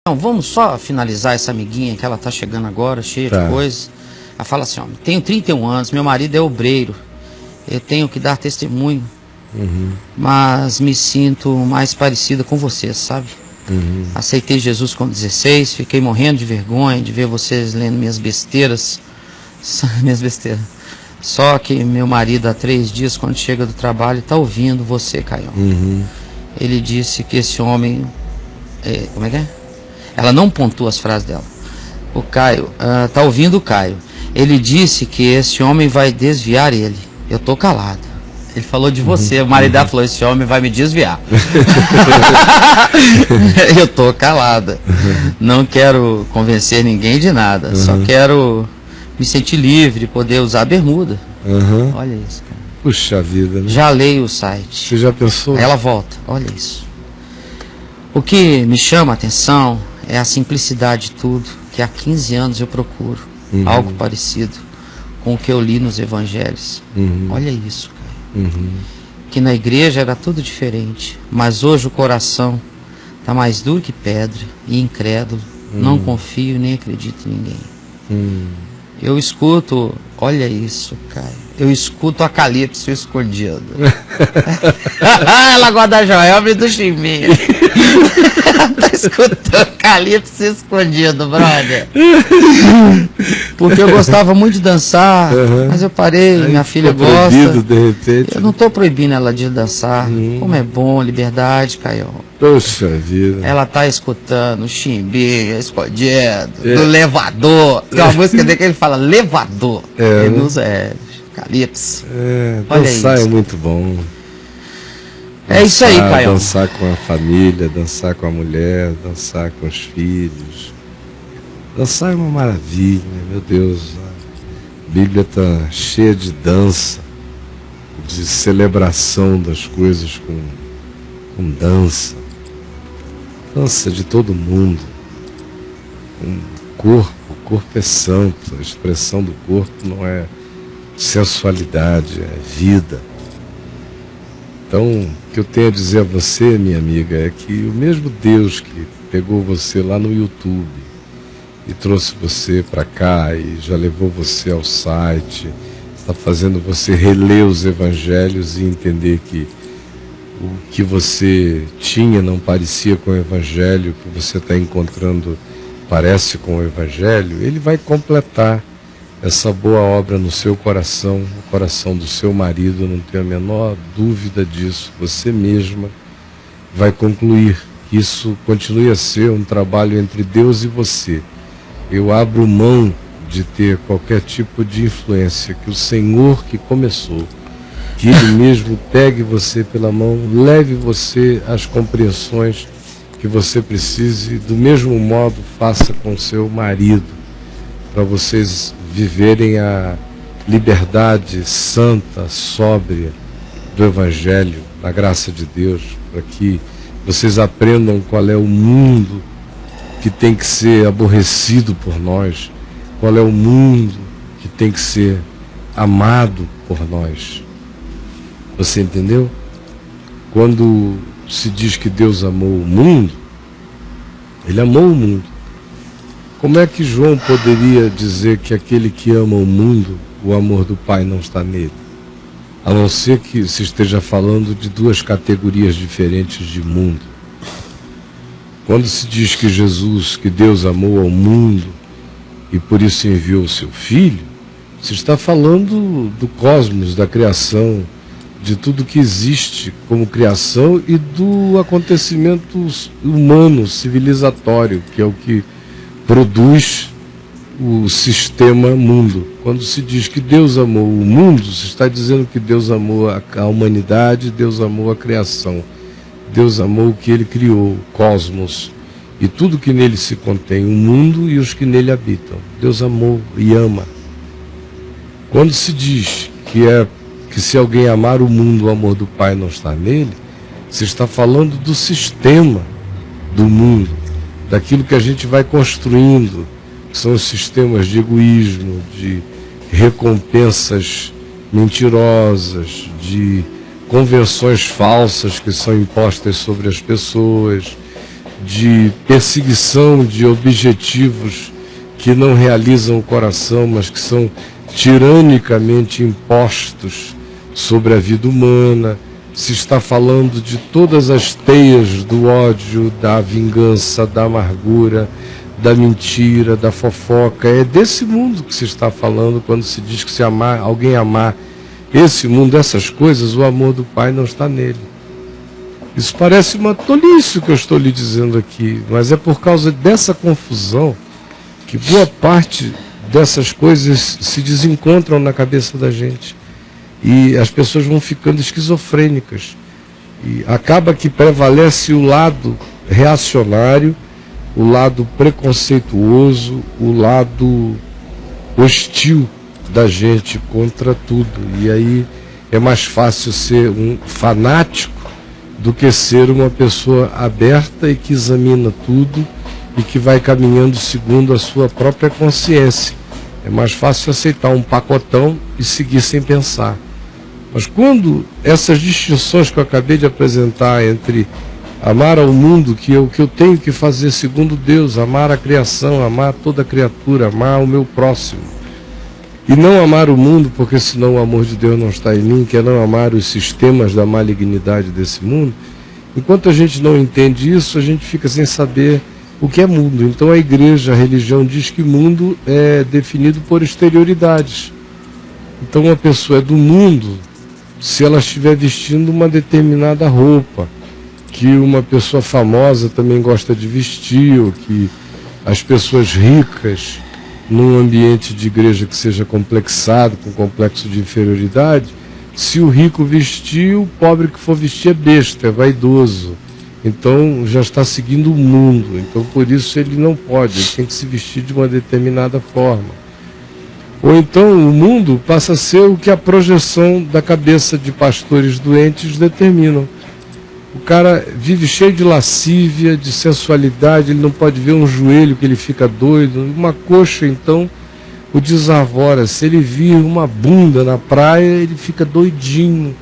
Então, vamos só finalizar essa amiguinha que ela tá chegando agora, cheia de coisas. Ela fala assim, ó, tenho 31 anos, meu marido é obreiro, eu tenho que dar testemunho, mas me sinto mais parecida com você, sabe? Aceitei Jesus com 16, fiquei morrendo de vergonha de ver vocês lendo minhas besteiras, Só que meu marido há 3 dias, quando chega do trabalho, tá ouvindo você, Caio. Ele disse que esse homem, como é que é? Ela não pontua as frases dela. O Caio, tá ouvindo o Caio. Ele disse que esse homem vai desviar ele. Eu tô calado. Ele falou de você. O marido dela falou, esse homem vai me desviar. Eu tô calada. Não quero convencer ninguém de nada. Só quero me sentir livre, poder usar a bermuda. Olha isso, cara. Puxa vida, né? Já leio o site. Você já pensou? Aí ela volta. Olha isso. O que me chama a atenção é a simplicidade de tudo, que há 15 anos eu procuro. Algo parecido com o que eu li nos evangelhos. Olha isso, cara. Que na igreja era tudo diferente, mas hoje o coração está mais duro que pedra e incrédulo. Não confio nem acredito em ninguém. Eu escuto, olha isso, cara. Eu escuto a Calypso escondido. Ela gosta da Joelma e do Chimbinha. Tá escutando Calypso escondido, brother. Porque eu gostava muito de dançar, mas eu parei, minha filha gosta. Proibido, de repente. Eu não tô proibindo ela de dançar. Como é bom, liberdade, Caio. Poxa vida. Ela tá escutando Chimbinha escondido, do Levador. Tem uma música dele que ele fala Levador. Ele usa Calypso. Dançar é muito bom. É isso aí, Caio. Dançar com a família, dançar com a mulher, dançar com os filhos. Dançar é uma maravilha, meu Deus. A Bíblia está cheia de dança, de celebração das coisas com dança. Dança de todo mundo. O corpo é santo, a expressão do corpo não é sensualidade, é vida. Então, o que eu tenho a dizer a você, minha amiga, é que o mesmo Deus que pegou você lá no YouTube e trouxe você para cá e já levou você ao site, está fazendo você reler os evangelhos e entender que o que você tinha não parecia com o evangelho, o que você está encontrando parece com o evangelho, ele vai completar essa boa obra no seu coração, no coração do seu marido, não tenho a menor dúvida disso. Você mesma vai concluir que isso continue a ser um trabalho entre Deus e você. Eu abro mão de ter qualquer tipo de influência, que o Senhor que começou, que Ele mesmo pegue você pela mão, leve você às compreensões que você precise, do mesmo modo faça com seu marido, para vocês viverem a liberdade santa, sóbria do Evangelho, da graça de Deus, para que vocês aprendam qual é o mundo que tem que ser aborrecido por nós, qual é o mundo que tem que ser amado por nós. Você entendeu? Quando se diz que Deus amou o mundo, Ele amou o mundo. Como é que João poderia dizer que aquele que ama o mundo, o amor do Pai não está nele? A não ser que se esteja falando de duas categorias diferentes de mundo. Quando se diz que Jesus, que Deus amou ao mundo e por isso enviou o seu Filho, se está falando do cosmos, da criação, de tudo que existe como criação e do acontecimento humano, civilizatório, que é o que produz o sistema mundo. Quando se diz que Deus amou o mundo, se está dizendo que Deus amou a humanidade, Deus amou a criação. Deus amou o que Ele criou, o cosmos, e tudo que nele se contém, o mundo e os que nele habitam. Deus amou e ama. Quando se diz que se alguém amar o mundo, o amor do Pai não está nele, se está falando do sistema do mundo, daquilo que a gente vai construindo, que são os sistemas de egoísmo, de recompensas mentirosas, de convenções falsas que são impostas sobre as pessoas, de perseguição de objetivos que não realizam o coração, mas que são tiranicamente impostos sobre a vida humana. Se está falando de todas as teias do ódio, da vingança, da amargura, da mentira, da fofoca. É desse mundo que se está falando quando se diz que se alguém amar esse mundo, essas coisas, o amor do Pai não está nele. Isso parece uma tolice o que eu estou lhe dizendo aqui, mas é por causa dessa confusão que boa parte dessas coisas se desencontram na cabeça da gente. E as pessoas vão ficando esquizofrênicas. E acaba que prevalece o lado reacionário, o lado preconceituoso, o lado hostil da gente contra tudo. E aí é mais fácil ser um fanático do que ser uma pessoa aberta e que examina tudo e que vai caminhando segundo a sua própria consciência. É mais fácil aceitar um pacotão e seguir sem pensar. Mas quando essas distinções que eu acabei de apresentar entre amar ao mundo, que eu tenho que fazer segundo Deus, amar a criação, amar toda criatura, amar o meu próximo, e não amar o mundo, porque senão o amor de Deus não está em mim, que é não amar os sistemas da malignidade desse mundo, enquanto a gente não entende isso, a gente fica sem saber o que é mundo. Então a igreja, a religião diz que mundo é definido por exterioridades. Então uma pessoa é do mundo se ela estiver vestindo uma determinada roupa, que uma pessoa famosa também gosta de vestir, ou que as pessoas ricas, num ambiente de igreja que seja complexado, com complexo de inferioridade, se o rico vestir, o pobre que for vestir é besta, é vaidoso. Então já está seguindo o mundo. Então por isso ele não pode, ele tem que se vestir de uma determinada forma. Ou então o mundo passa a ser o que a projeção da cabeça de pastores doentes determinam. O cara vive cheio de lascívia, de sensualidade, ele não pode ver um joelho que ele fica doido, uma coxa então o desarvora. Se ele vir uma bunda na praia, ele fica doidinho.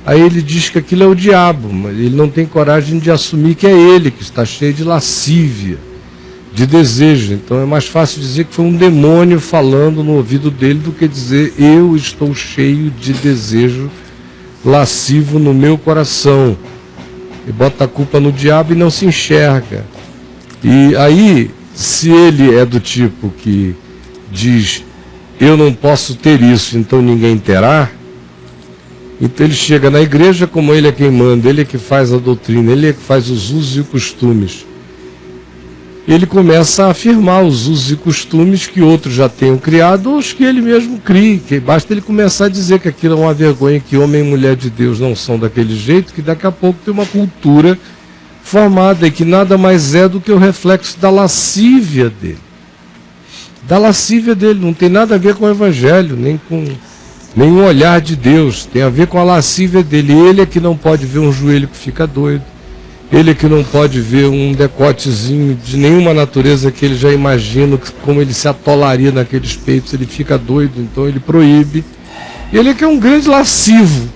Aí ele diz que aquilo é o diabo, mas ele não tem coragem de assumir que é ele que está cheio de lascívia, de desejo. Então é mais fácil dizer que foi um demônio falando no ouvido dele do que dizer eu estou cheio de desejo lascivo no meu coração. E bota a culpa no diabo e não se enxerga. E aí, se ele é do tipo que diz eu não posso ter isso, então ninguém terá, então ele chega na igreja, como ele é quem manda, ele é que faz a doutrina, ele é que faz os usos e costumes. Ele começa a afirmar os usos e costumes que outros já tenham criado, ou os que ele mesmo crie, que basta ele começar a dizer que aquilo é uma vergonha, que homem e mulher de Deus não são daquele jeito, que daqui a pouco tem uma cultura formada e que nada mais é do que o reflexo da lascívia dele. Da lascívia dele, não tem nada a ver com o evangelho, nem com nenhum olhar de Deus, tem a ver com a lascívia dele. Ele é que não pode ver um joelho que fica doido. Ele é que não pode ver um decotezinho de nenhuma natureza que ele já imagina como ele se atolaria naqueles peitos, ele fica doido, então ele proíbe. Ele é que é um grande lascivo.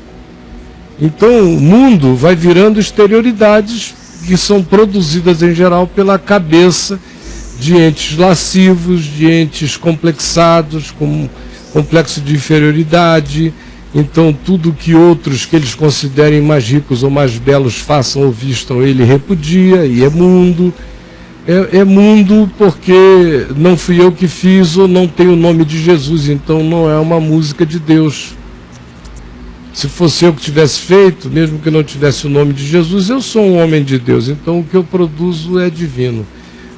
Então o mundo vai virando exterioridades que são produzidas em geral pela cabeça de entes lascivos, de entes complexados, com complexo de inferioridade. Então tudo que outros que eles considerem mais ricos ou mais belos façam ou vistam, ele repudia, e é mundo. É mundo porque não fui eu que fiz ou não tem o nome de Jesus, então não é uma música de Deus. Se fosse eu que tivesse feito, mesmo que não tivesse o nome de Jesus, eu sou um homem de Deus, então o que eu produzo é divino.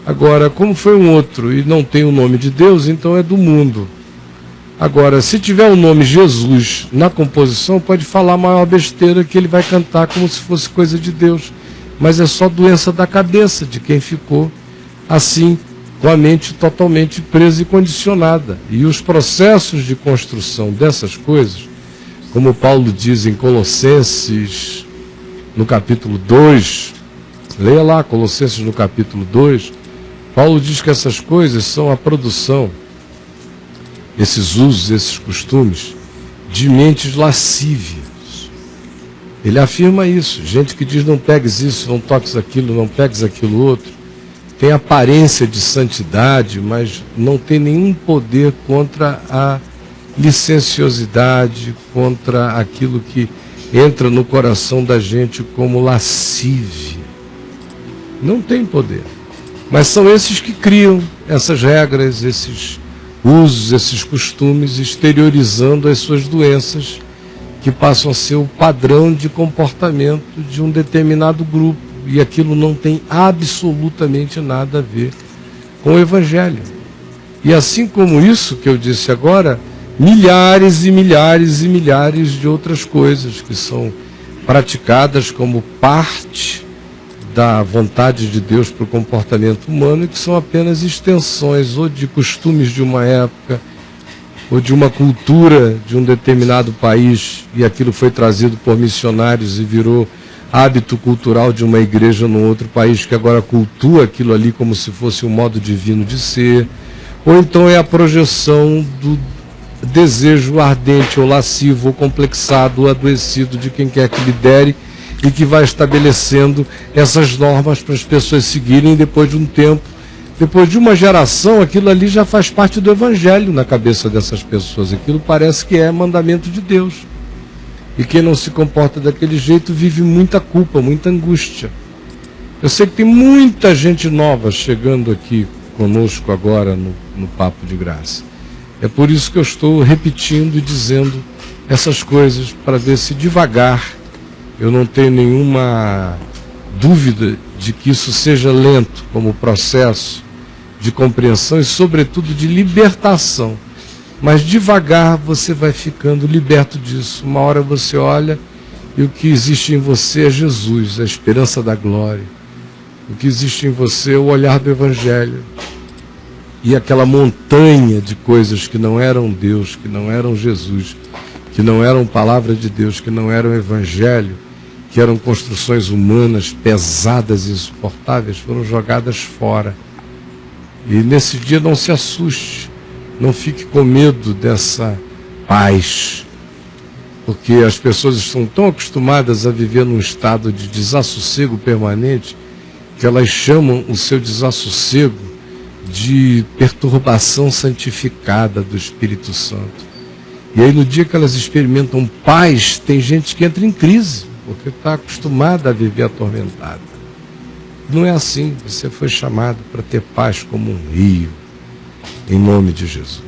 Agora, como foi um outro e não tem o nome de Deus, então é do mundo. Agora, se tiver o nome Jesus na composição, pode falar a maior besteira que ele vai cantar como se fosse coisa de Deus. Mas é só doença da cabeça de quem ficou assim, com a mente totalmente presa e condicionada. E os processos de construção dessas coisas, como Paulo diz em Colossenses, no capítulo 2, leia lá Colossenses no capítulo 2, Paulo diz que essas coisas são a produção, esses usos, esses costumes, de mentes lascívias. Ele afirma isso. Gente que diz: não pegues isso, não toques aquilo, não pegues aquilo outro. Tem aparência de santidade, mas não tem nenhum poder contra a licenciosidade, contra aquilo que entra no coração da gente como lascívia. Não tem poder. Mas são esses que criam essas regras, esses usos, esses costumes, exteriorizando as suas doenças, que passam a ser o padrão de comportamento de um determinado grupo. E aquilo não tem absolutamente nada a ver com o Evangelho. E assim como isso que eu disse agora, milhares e milhares e milhares de outras coisas que são praticadas como parte da vontade de Deus para o comportamento humano e que são apenas extensões ou de costumes de uma época ou de uma cultura de um determinado país, e aquilo foi trazido por missionários e virou hábito cultural de uma igreja num outro país que agora cultua aquilo ali como se fosse um modo divino de ser, ou então é a projeção do desejo ardente ou lascivo ou complexado ou adoecido de quem quer que lidere e que vai estabelecendo essas normas para as pessoas seguirem. Depois de um tempo, depois de uma geração, aquilo ali já faz parte do Evangelho na cabeça dessas pessoas. Aquilo parece que é mandamento de Deus. E quem não se comporta daquele jeito vive muita culpa, muita angústia. Eu sei que tem muita gente nova chegando aqui conosco agora no Papo de Graça. É por isso que eu estou repetindo e dizendo essas coisas, para ver se devagar, eu não tenho nenhuma dúvida de que isso seja lento como processo de compreensão e, sobretudo, de libertação. Mas devagar você vai ficando liberto disso. Uma hora você olha e o que existe em você é Jesus, a esperança da glória. O que existe em você é o olhar do Evangelho. E aquela montanha de coisas que não eram Deus, que não eram Jesus, que não eram palavra de Deus, que não eram Evangelho, que eram construções humanas pesadas e insuportáveis, foram jogadas fora. E nesse dia não se assuste. Não fique com medo dessa paz, porque as pessoas estão tão acostumadas a viver num estado de desassossego permanente que elas chamam o seu desassossego de perturbação santificada do Espírito Santo. E aí no dia que elas experimentam paz, tem gente que entra em crise, porque está acostumada a viver atormentada. Não é assim. Você foi chamado para ter paz como um rio. Em nome de Jesus.